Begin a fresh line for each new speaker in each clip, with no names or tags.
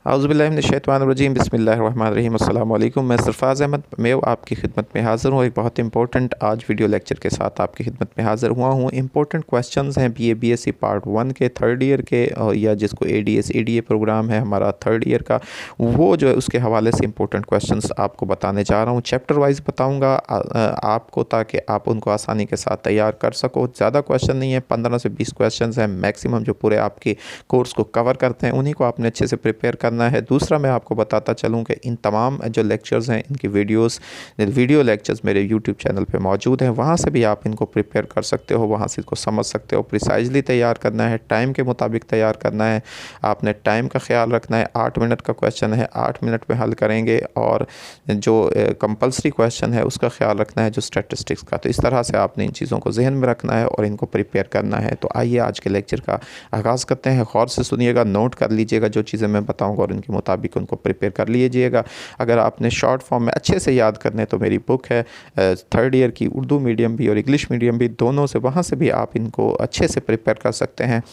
औज़ुबिल्लाहिमिनश्शैतानिर्रजीम बिस्मिल्लाहिर्रहमानिर्रहीम अस्सलामु अलैकुम। मैं सरफराज अहमद मैं आपकी खिदमत में हाज़िर हूँ। एक बहुत इंपॉर्टेंट आज वीडियो लेक्चर के साथ आपकी खिदमत में हाज़िर हुआ हूँ। इंपॉर्टेंट क्वेश्चंस हैं बीए बीएससी पार्ट 1 के थर्ड ईयर के, या जिसको एडीएस एडीए प्रोग्राम है हमारा थर्ड ईयर का, वो जो है उसके हवाले से इंपॉर्टेंट क्वेश्चंस आपको बताने जा रहा हूँ। चैप्टर वाइज बताऊँगा आपको, ताकि आप उनको आसानी के साथ तैयार कर सको। ज़्यादा क्वेश्चन नहीं है, 15 से 20 क्वेश्चन हैं मैक्सिमम जो पूरे आपके कोर्स को कवर करते हैं, उन्हीं को आपने अच्छे से प्रिपेयर करना है। दूसरा, मैं आपको बताता चलूँ कि इन तमाम जो लेक्चर्स हैं इनकी वीडियो लेक्चर्स मेरे यूट्यूब चैनल पे मौजूद हैं। वहाँ से भी आप इनको प्रिपेयर कर सकते हो, वहाँ से इसको समझ सकते हो। प्रिसाइजली तैयार करना है, टाइम के मुताबिक तैयार करना है। आपने टाइम का ख्याल रखना है। 8 मिनट का क्वेश्चन है, 8 मिनट में हल करेंगे, और जो कंपल्सरी क्वेश्चन है उसका ख्याल रखना है, जो स्टैटिस्टिक्स का। तो इस तरह से आपने इन चीज़ों को जहन में रखना है और इनको प्रिपेयर करना है। तो आइए आज के लेक्चर का आगाज़ करते हैं। गौर से सुनिएगा, नोट कर लीजिएगा जो चीज़ें मैं बताऊंगा और इनके मुताबिक उनको प्रिपेयर कर लीजिएगा। अगर आपने शॉर्ट फॉर्म में अच्छे से याद करने तो मेरी बुक है थर्ड ईयर की, उर्दू मीडियम भी और इंग्लिश मीडियम भी, दोनों से, वहाँ से भी आप इनको अच्छे से प्रिपेयर कर सकते हैं।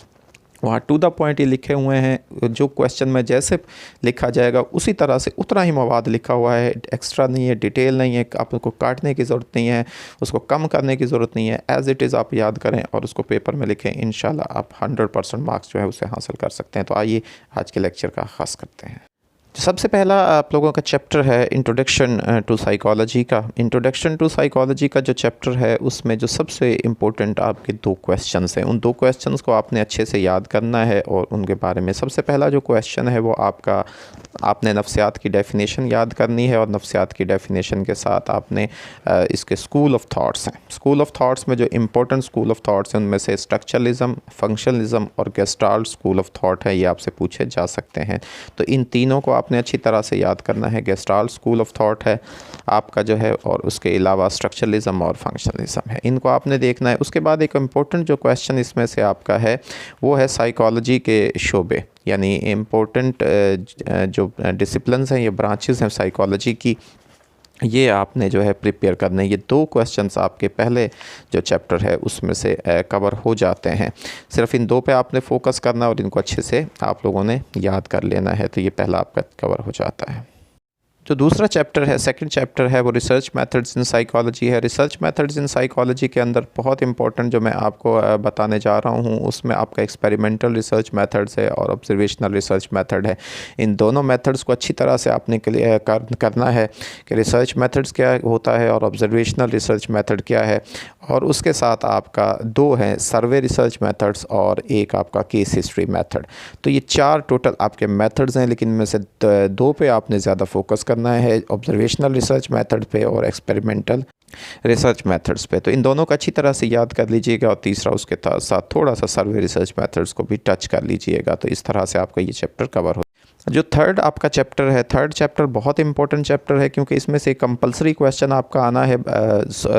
वहाँ टू द पॉइंट ये लिखे हुए हैं, जो क्वेश्चन में जैसे लिखा जाएगा उसी तरह से उतना ही मवाद लिखा हुआ है। एक्स्ट्रा नहीं है, डिटेल नहीं है, आप उसको काटने की ज़रूरत नहीं है, उसको कम करने की ज़रूरत नहीं है। एज़ इट इज़ आप याद करें और उसको पेपर में लिखें, इंशाल्लाह आप 100% मार्क्स जो है उसे हासिल कर सकते हैं। तो आइए आज के लेक्चर का आगाज़ करते हैं। सबसे पहला आप लोगों का चैप्टर है इंट्रोडक्शन टू साइकोलॉजी का। इंट्रोडक्शन टू साइकोलॉजी का जो चैप्टर है उसमें जो सबसे इम्पोर्टेंट आपके 2 क्वेश्चंस हैं, उन 2 क्वेश्चंस को आपने अच्छे से याद करना है और उनके बारे में। सबसे पहला जो क्वेश्चन है वो आपने नफ्सियात की डेफिनेशन याद करनी है, और नफ्सियात की डेफिनेशन के साथ आपने इसके स्कूल ऑफ थाट्स हैं। स्कूल ऑफ थाट्स में जो इम्पोर्टेंट स्कूल ऑफ थाट्स हैं उनमें से स्ट्रक्चरलिज्म, फंक्शनलिज्म और गेस्टाल्ट स्कूल ऑफ थाट है, ये आपसे पूछे जा सकते हैं। तो इन तीनों को आपने अच्छी तरह से याद करना है। गेस्टाल्ट स्कूल ऑफ थॉट है आपका जो है, और उसके अलावा स्ट्रक्चरलिज्म और फंक्शनलिज्म है, इनको आपने देखना है। उसके बाद एक इम्पोर्टेंट जो क्वेश्चन इसमें से आपका है वो है साइकोलॉजी के शोबे, यानी इम्पोर्टेंट जो डिसिप्लिन्स हैं, ये ब्रांचेस हैं साइकोलॉजी की, ये आपने जो है प्रिपेयर करने। ये 2 क्वेश्चंस आपके पहले जो चैप्टर है उसमें से कवर हो जाते हैं। सिर्फ इन 2 पे आपने फोकस करना और इनको अच्छे से आप लोगों ने याद कर लेना है। तो ये पहला आपका कवर हो जाता है। जो दूसरा चैप्टर है, सेकंड चैप्टर है, वो रिसर्च मेथड्स इन साइकोलॉजी है। रिसर्च मेथड्स इन साइकोलॉजी के अंदर बहुत इंपॉर्टेंट जो मैं आपको बताने जा रहा हूँ उसमें आपका एक्सपेरिमेंटल रिसर्च मेथड्स है और ऑब्जर्वेशनल रिसर्च मेथड है। इन दोनों मेथड्स को अच्छी तरह से आपने करना है कि रिसर्च मेथड्स क्या होता है और ऑब्जर्वेशनल रिसर्च मेथड क्या है। और उसके साथ आपका 2 हैं सर्वे रिसर्च मेथड्स और एक आपका केस हिस्ट्री मेथड। तो ये 4 टोटल आपके मेथड्स हैं, लेकिन इनमें से 2 पे आपने ज़्यादा फोकस करना है, ऑब्जर्वेशनल रिसर्च मेथड पे और एक्सपेरिमेंटल रिसर्च मेथड्स पे। तो इन दोनों को अच्छी तरह से याद कर लीजिएगा, और तीसरा उसके साथ थोड़ा सा सर्वे रिसर्च मेथड्स को भी टच कर लीजिएगा। तो इस तरह से आपका ये चैप्टर कवर हो। जो थर्ड आपका चैप्टर है, थर्ड चैप्टर बहुत इंपॉर्टेंट चैप्टर है, क्योंकि इसमें से कंपलसरी क्वेश्चन आपका आना है।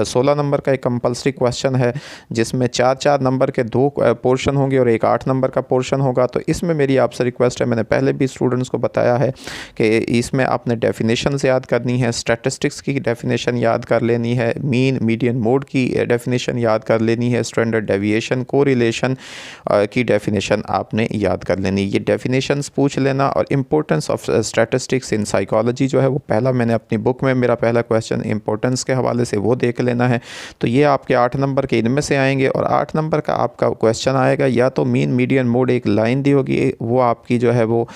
16 नंबर का एक कंपलसरी क्वेश्चन है जिसमें 4-4 नंबर के 2 पोर्शन होंगे और एक 8 नंबर का पोर्शन होगा। तो इसमें मेरी आपसे रिक्वेस्ट है, मैंने पहले भी स्टूडेंट्स को बताया है कि इसमें आपने डेफिनेशन याद करनी है, स्टैटिस्टिक्स की डेफिनेशन याद कर लेनी है, मीन मीडियन मोड की डेफिनेशन याद कर लेनी है, स्टैंडर्ड डेविएशन, कोरिलेशन की डेफिनेशन आपने याद कर लेनी। ये डेफिनेशंस पूछ लेना। और importance of statistics in psychology जो है वो पहला मैंने अपनी बुक में, मेरा पहला क्वेश्चन इंपॉर्टेंस के हवाले से, वो देख लेना है। तो ये आपके 8 नंबर के इनमें से आएंगे, और 8 नंबर का आपका क्वेश्चन आएगा या तो मीन मीडियन मोड, एक लाइन दी होगी, वो आपकी जो है वो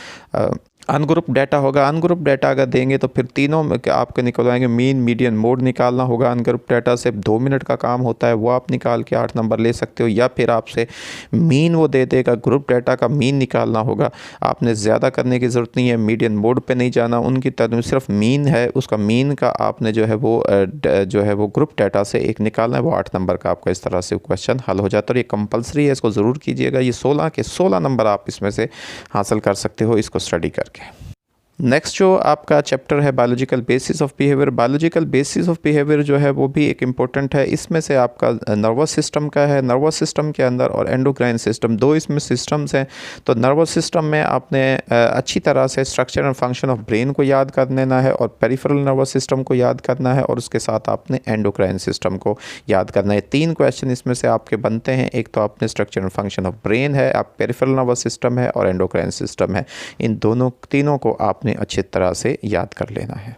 अनग्रुप डाटा होगा। अनग्रुप डाटा अगर देंगे तो फिर तीनों में आपके निकल आएंगे। मीन मीडियन मोड निकालना होगा अनग्रुप डाटा से, 2 मिनट का काम होता है, वो आप निकाल के 8 नंबर ले सकते हो। या फिर आपसे मीन वो दे देगा, ग्रुप डाटा का मीन निकालना होगा। आपने ज़्यादा करने की ज़रूरत नहीं है, मीडियन मोड पे नहीं जाना, उनकी तरफ सिर्फ मीन है, उसका मीन का आपने जो है वो ग्रुप डाटा से एक निकालना है, वो 8 नंबर का आपका इस तरह से क्वेश्चन हल हो जाता है। और ये कंपलसरी है, इसको ज़रूर कीजिएगा। ये 16 के 16 नंबर आप इसमें से हासिल कर सकते हो इसको स्टडी करके। नेक्स्ट जो आपका चैप्टर है biological basis of behaviour. Biological basis of behaviour जो है वो भी एक इम्पोर्टेंट है। इसमें से आपका नर्वस सिस्टम का है, नर्वस सिस्टम के अंदर और एंडोक्राइन सिस्टम, दो इसमें सिस्टम्स हैं। तो नर्वस सिस्टम में आपने अच्छी तरह से structure and function of brain को याद कर लेना है और पेरिफेरल नर्वस सिस्टम को याद करना है और उसके साथ आपने एंडोक्राइन सिस्टम को याद करना है। 3 क्वेश्चन इसमें से आपके बनते हैं। एक तो आपने structure and function of brain है, आप पेरिफेरल नर्वस सिस्टम है और एंडोक्राइन सिस्टम है। इन तीनों को आपने अच्छी तरह से याद कर लेना है।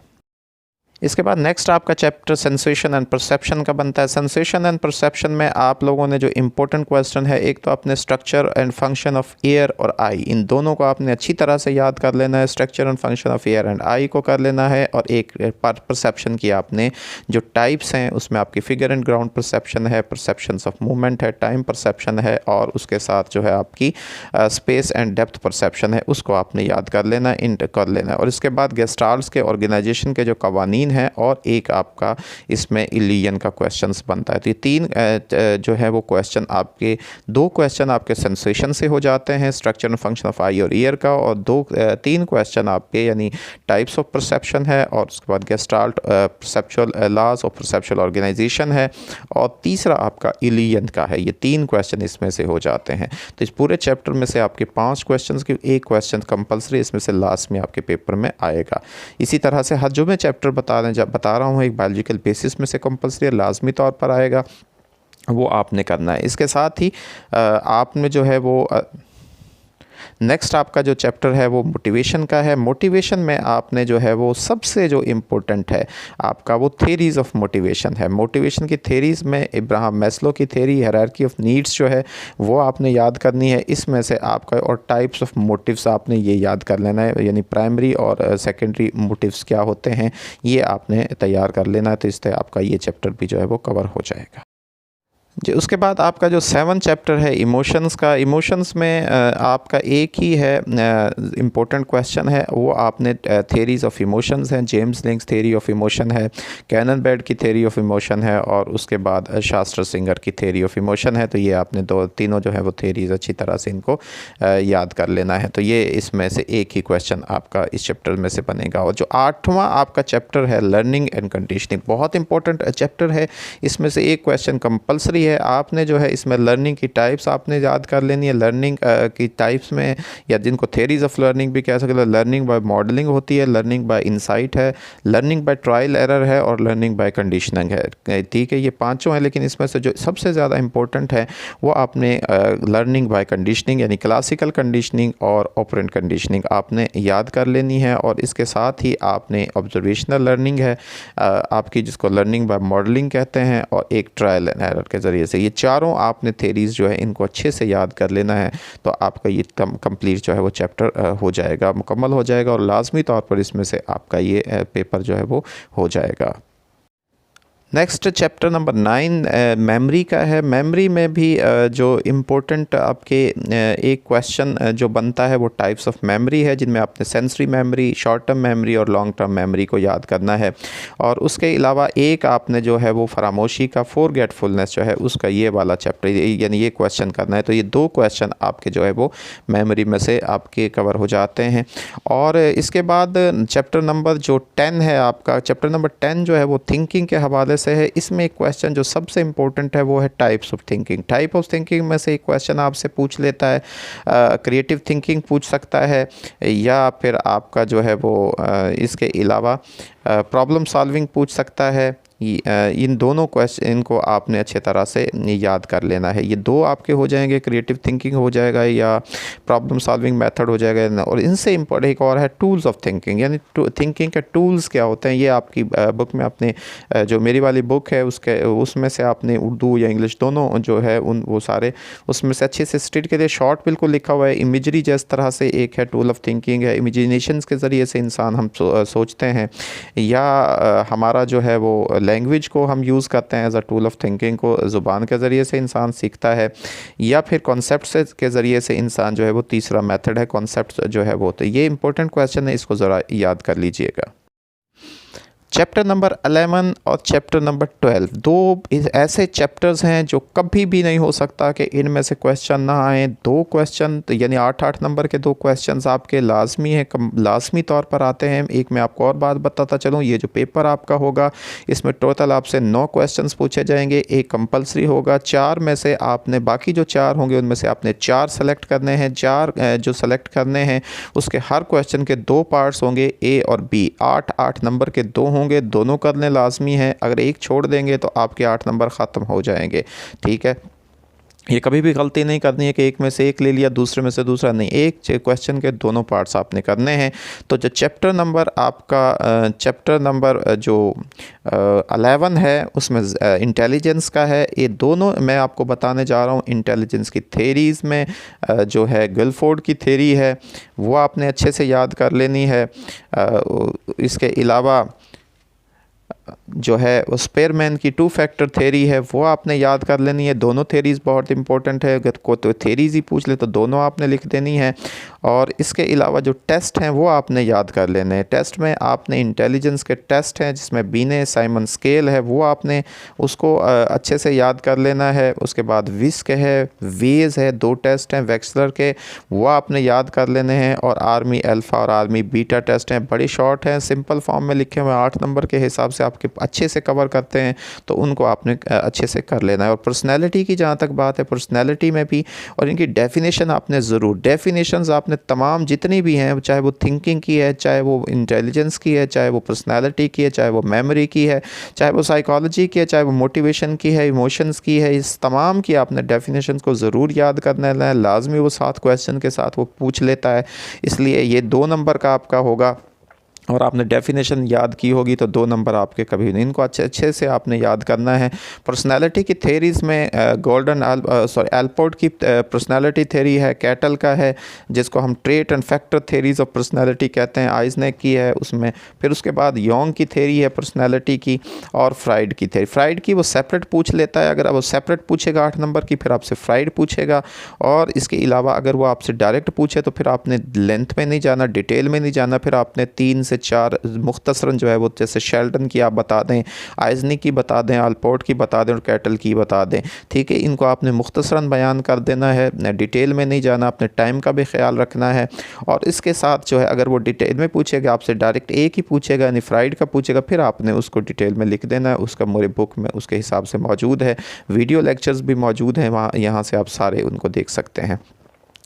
इसके बाद नेक्स्ट आपका चैप्टर सेंसेशन एंड परसेप्शन का बनता है। सेंसेशन एंड परसेप्शन में आप लोगों ने जो इम्पोर्टेंट क्वेश्चन है, एक तो आपने structure and function of year और आई, इन दोनों को आपने अच्छी तरह से याद कर लेना है। Structure and function of year and I को कर लेना है और एक परसेप्शन की आपने जो टाइप्स हैं उसमें आपकी फिगर एंड ग्राउंड परसेप्शन है, परसेप्शंस ऑफ मूवमेंट है, टाइम परसेप्शन है और उसके साथ जो है आपकी स्पेस एंड डेप्थ परसेप्शन है, उसको आपने याद कर लेना है और इसके बाद गेस्टाल्ट्स के ऑर्गेनाइजेशन के जो कवानीन है और एक आपका इसमें इलियन का क्वेश्चंस बनता है। तो ये 3 जो है वो क्वेश्चन आपके 2 क्वेश्चन आपके सेंसेशन से हो जाते हैं, स्ट्रक्चर एंड फंक्शन ऑफ आई और ईयर का, और 3 क्वेश्चन आपके यानी टाइप्स ऑफ परसेप्शन है और उसके बाद गेस्टाल्ट परसेप्चुअल लॉज और परसेप्चुअल ऑर्गेनाइजेशन है और तीसरा आपका इलियन का है। ये 3 क्वेश्चन इसमें से हो जाते हैं। तो इस पूरे चैप्टर में से आपके 5 क्वेश्चन की 1 क्वेश्चन कंपल्सरी इसमें से लास्ट में आपके पेपर में आएगा। इसी तरह से हर जो मैं चैप्टर बता रहा हूँ एक बायोलॉजिकल बेसिस में से कंपल्सरी लाजमी तौर पर आएगा, वो आपने करना है। इसके साथ ही आपने जो है वो नेक्स्ट आपका जो चैप्टर है वो मोटिवेशन का है। मोटिवेशन में आपने जो है वो सबसे जो इम्पोर्टेंट है आपका वो थेरीज़ ऑफ मोटिवेशन है। मोटिवेशन की थेरीज़ में इब्राहम मैस्लो की थेरी हायरार्की ऑफ नीड्स जो है वो आपने याद करनी है। इसमें से आपका और टाइप्स ऑफ मोटिव्स आपने ये याद कर लेना है, यानी प्राइमरी और सेकेंडरी मोटिव्स क्या होते हैं ये आपने तैयार कर लेना है। तो इससे आपका ये चैप्टर भी जो है वो कवर हो जाएगा जी। उसके बाद आपका जो 7 चैप्टर है इमोशंस का, इमोशंस में आपका एक ही है इम्पोर्टेंट क्वेश्चन है, वो आपने थेरीज़ ऑफ इमोशंस हैं। James links theory of emotion है, कैनन बेड की थेरी ऑफ इमोशन है और उसके बाद शास्त्र सिंगर की थेरी ऑफ इमोशन है। तो ये आपने तीनों जो है वो थेरीज़ अच्छी तरह से इनको याद कर लेना है। तो ये इसमें से एक ही क्वेश्चन आपका इस चैप्टर में से बनेगा। और जो 8वां आपका चैप्टर है लर्निंग एंड कंडीशनिंग, बहुत इंपॉर्टेंट चैप्टर है। इसमें से एक क्वेश्चन कंपल्सरी है। आपने जो है इसमें लर्निंग की टाइप्स आपने याद कर लेनी है। लर्निंग की टाइप्स में या जिनको थेरीज ऑफ लर्निंग भी कह सकते हैं, लर्निंग बाय मॉडलिंग होती है, लर्निंग बाय इंसाइट है, लर्निंग बाय ट्रायल एरर है और लर्निंग बाय कंडीशनिंग है। ठीक है, ये 5 हैं, लेकिन इसमें से जो सबसे ज़्यादा इंपॉर्टेंट है वो आपने लर्निंग बाय कंडीशनिंग यानी क्लासिकल कंडीशनिंग और ऑपरेंट कंडीशनिंग आपने याद कर लेनी है। और इसके साथ ही आपने ऑब्जर्वेशनल लर्निंग है आपकी, जिसको लर्निंग बाय मॉडलिंग कहते हैं, और एक ट्रायल एंड एरर के ज़रिए से। ये चारों आपने थेरीज़ जो है इनको अच्छे से याद कर लेना है। तो आपका ये कंप्लीट जो है वो चैप्टर हो जाएगा, मुकम्मल हो जाएगा और लाजमी तौर पर इसमें से आपका ये पेपर जो है वो हो जाएगा। नेक्स्ट चैप्टर नंबर 9 मेमोरी का है। मेमोरी में भी जो इम्पोर्टेंट आपके एक क्वेश्चन जो बनता है वो टाइप्स ऑफ मेमोरी है, जिनमें आपने sensory memory, short term memory और लॉन्ग टर्म मेमोरी को याद करना है। और उसके अलावा एक आपने जो है वो फरामोशी का, फॉरगेटफुलनेस जो है उसका ये वाला चैप्टर यानी ये क्वेश्चन करना है। तो ये 2 क्वेश्चन आपके जो है वो मेमोरी में से आपके कवर हो जाते हैं। और इसके बाद चैप्टर नंबर जो 10 है आपका, चैप्टर नंबर 10 जो है वो थिंकिंग के हवाले से है। इसमें एक क्वेश्चन जो सबसे इम्पोर्टेंट है वो है types of thinking. Type of thinking में से एक क्वेश्चन आपसे पूछ लेता है, क्रिएटिव थिंकिंग पूछ सकता है, या फिर आपका जो है वो इसके अलावा प्रॉब्लम सॉल्विंग पूछ सकता है। इन दोनों क्वेश्चन इनको आपने अच्छे तरह से याद कर लेना है। ये 2 आपके हो जाएंगे, क्रिएटिव थिंकिंग हो जाएगा या प्रॉब्लम सॉल्विंग मेथड हो जाएगा। और इनसे इम्पोर्टेंट एक और है टूल्स ऑफ थिंकिंग, यानी थिंकिंग के टूल्स क्या होते हैं। ये आपकी बुक में आपने जो मेरी वाली बुक है उसमें से आपने उर्दू या इंग्लिश दोनों जो है वो सारे उसमें से अच्छे से स्टेट के लिए शॉर्ट बिल्कुल लिखा हुआ है। इमेजरी जिस तरह से एक है टूल ऑफ थिंकिंग है, इमेजिनेशंस के ज़रिए से इंसान हम सोचते हैं, या हमारा जो है वो लैंग्वेज को हम यूज़ करते हैं as a tool of thinking को, ज़ुबान के ज़रिए से इंसान सीखता है, या फिर कॉन्सेप्ट के ज़रिए से इंसान जो है वो तीसरा मेथड है कॉन्सेप्ट जो है वो। तो ये इंपॉर्टेंट क्वेश्चन है, इसको ज़रा याद कर लीजिएगा। चैप्टर नंबर 11 और चैप्टर नंबर 12 दो ऐसे चैप्टर्स हैं जो कभी भी नहीं हो सकता कि इनमें से क्वेश्चन ना आए। दो क्वेश्चन तो यानी 8-8 नंबर के दो क्वेश्चंस आपके लाजमी हैं, लाजमी तौर पर आते हैं। एक मैं आपको और बात बताता चलूँ, ये जो पेपर आपका होगा इसमें टोटल आपसे 9 क्वेश्चंस पूछे जाएंगे, एक कंपलसरी होगा। 4 में से आपने बाकी जो 4 होंगे उनमें से आपने 4 सेलेक्ट करने हैं। 4 जो सेलेक्ट करने हैं उसके हर क्वेश्चन के 2 पार्ट्स होंगे, ए और बी। 8-8 नंबर के 2 होंगे, दोनों करने लाजमी है। अगर एक छोड़ देंगे तो आपके 8 नंबर ख़त्म हो जाएंगे। ठीक है, ये कभी भी गलती नहीं करनी है कि एक में से एक ले लिया दूसरे में से दूसरा नहीं, एक क्वेश्चन के दोनों पार्ट्स आपने करने हैं। तो जो चैप्टर नंबर आपका चैप्टर नंबर जो 11 है उसमें इंटेलिजेंस का है। ये दोनों मैं आपको बताने जा रहा हूँ। इंटेलिजेंस की थेरीज़ में जो है गिलफोर्ड की थेरी है वो आपने अच्छे से याद कर लेनी है। इसके अलावा जो है वो स्पेयरमैन की 2 फैक्टर थेरी है वो आपने याद कर लेनी है। दोनों थेरीज़ बहुत इंपॉर्टेंट है, अगर को तो थेरीज़ ही पूछ ले तो दोनों आपने लिख देनी है। और इसके अलावा जो टेस्ट हैं वो आपने याद कर लेने हैं। टेस्ट में आपने इंटेलिजेंस के टेस्ट हैं जिसमें बीने साइमन स्केल है वो आपने उसको अच्छे से याद कर लेना है। उसके बाद विस्क है, वेज है, 2 टेस्ट हैं वेक्सलर के वो आपने याद कर लेने हैं। और आर्मी अल्फ़ा और आर्मी बीटा टेस्ट हैं, बड़े शॉर्ट हैं, सिंपल फॉर्म में लिखे हुए 8 नंबर के हिसाब से आपके अच्छे से कवर करते हैं तो उनको आपने अच्छे से कर लेना है। और पर्सनैलिटी की जहाँ तक बात है, पर्सनैलिटी में भी और इनकी डेफिनेशन आपने ज़रूर, डेफिनेशंस आपने तमाम जितनी भी हैं, चाहे वो थिंकिंग की है, चाहे वो इंटेलिजेंस की है, चाहे वो पर्सनैलिटी की है, चाहे वो मेमोरी की है, चाहे वो साइकोलॉजी की है, चाहे वो मोटिवेशन की है, इमोशंस की है, इस तमाम की आपने डेफिनेशन को ज़रूर याद करना है। लाजमी वो 7 क्वेश्चन के साथ वो पूछ लेता है, इसलिए ये 2 नंबर का आपका होगा। और आपने डेफिनेशन याद की होगी तो 2 नंबर आपके कभी नहीं। इनको अच्छे से आपने याद करना है। पर्सनालिटी की थेरीज़ में एल्पोर्ट की पर्सनालिटी थेरी है, कैटल का है जिसको हम trait and factor theories of personality कहते हैं, आइजनेक की है उसमें। फिर उसके बाद योंग की थेरी है पर्सनालिटी की, और फ्राइड की थेरी। फ्राइड की वो सेपरेट पूछ लेता है, अगर वो सेपरेट पूछेगा 8 नंबर की फिर आपसे फ्राइड पूछेगा। और इसके अलावा अगर वो आपसे डायरेक्ट पूछे तो फिर आपने लेंथ में नहीं जाना, डिटेल में नहीं जाना, फिर आपने 3 से 4 मुख्तसरन जो है वो, जैसे शेल्टन की आप बता दें, आइजनी की बता दें, अल्पोर्ट की बता दें और कैटल की बता दें। ठीक है, इनको आपने मुख्तसरन बयान कर देना है, डिटेल में नहीं जाना, अपने टाइम का भी ख्याल रखना है। और इसके साथ जो है अगर वो डिटेल में पूछेगा आपसे, डायरेक्ट एक ही पूछेगा यानी फ्राइड का पूछेगा, फिर आपने उसको डिटेल में लिख देना है। उसका मेरे बुक में उसके हिसाब से मौजूद है, वीडियो लेक्चर्स भी मौजूद हैं वहाँ, यहाँ से आप सारे उनको देख सकते हैं।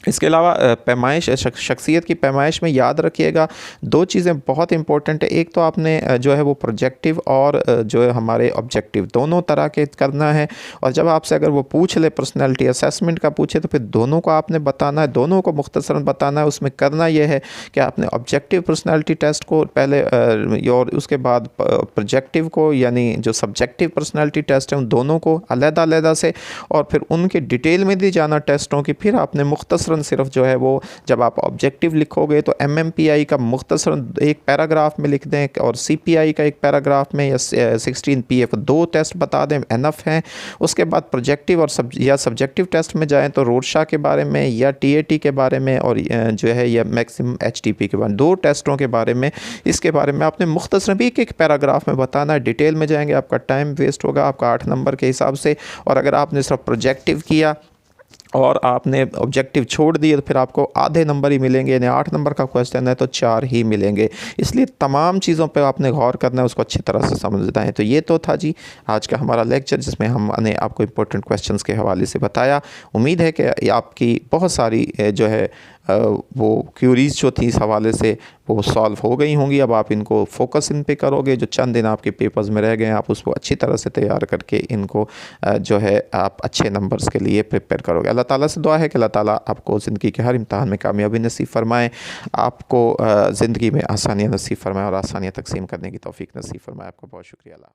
इसके अलावा पैमाइश, शख्सियत की पैमाइश में याद रखिएगा 2 चीज़ें बहुत इंपॉर्टेंट है। एक तो आपने जो है वो प्रोजेक्टिव और जो है हमारे ऑब्जेक्टिव दोनों तरह के करना है। और जब आपसे अगर वो पूछ ले पर्सनैलिटी असेसमेंट का पूछे तो फिर दोनों को आपने बताना है, दोनों को मुख्तसरन बताना है। उसमें करना यह है कि आपने ऑब्जेक्टिव पर्सनैलिटी टेस्ट को पहले और उसके बाद प्रोजेक्टिव को यानी जो सब्जेक्टिव पर्सनैलिटी टेस्ट है उन दोनों को अलग-अलग से, और फिर उनके डिटेल में दी जाना टेस्टों की। फिर आपने मुख्तसरन सिर्फ जो है वो जब आप ऑब्जेक्टिव लिखोगे तो MMPI का मुख्तसरन एक पैराग्राफ में लिख दें और CPI का एक पैराग्राफ में, या 16 PF 2 टेस्ट बता दें, एनफ हैं। उसके बाद प्रोजेक्टिव और सब्जेक्टिव टेस्ट में जाएं तो रोडशा के बारे में या TAT के बारे में और जो है या मैक्सिमम HTP के बारे में, 2 टेस्टों के बारे में, इसके बारे में आपने मुख्तसरन भी एक पैराग्राफ में बताना है। डिटेल में जाएंगे आपका टाइम वेस्ट होगा आपका 8 नंबर के हिसाब से। और अगर आपने सिर्फ प्रोजेक्टिव किया और आपने ऑब्जेक्टिव छोड़ दिए तो फिर आपको आधे नंबर ही मिलेंगे, यानी 8 नंबर का क्वेश्चन है तो 4 ही मिलेंगे। इसलिए तमाम चीज़ों पे आपने गौर करना है, उसको अच्छी तरह से समझना है। तो ये तो था जी आज का हमारा लेक्चर जिसमें हमने आपको इंपॉर्टेंट क्वेश्चंस के हवाले से बताया। उम्मीद है कि आपकी बहुत सारी जो है वो क्यूरीज़ जो थी इस हवाले से वो सॉल्व हो गई होंगी। अब आप इनको फोकस इन पे करोगे, जो चंद दिन आपके पेपर्स में रह गए हैं आप उसको अच्छी तरह से तैयार करके इनको जो है आप अच्छे नंबर्स के लिए प्रिपेयर करोगे। अल्लाह ताला से दुआ है कि अल्लाह ताला आपको ज़िंदगी के हर इम्तहान में कामयाबी नसीब फरमाए, आपको ज़िंदगी में आसानियाँ नसीब फरमाए और आसानियाँ तकसीम करने की तौफीक नसीब फरमाए। आपको बहुत शुक्रिया।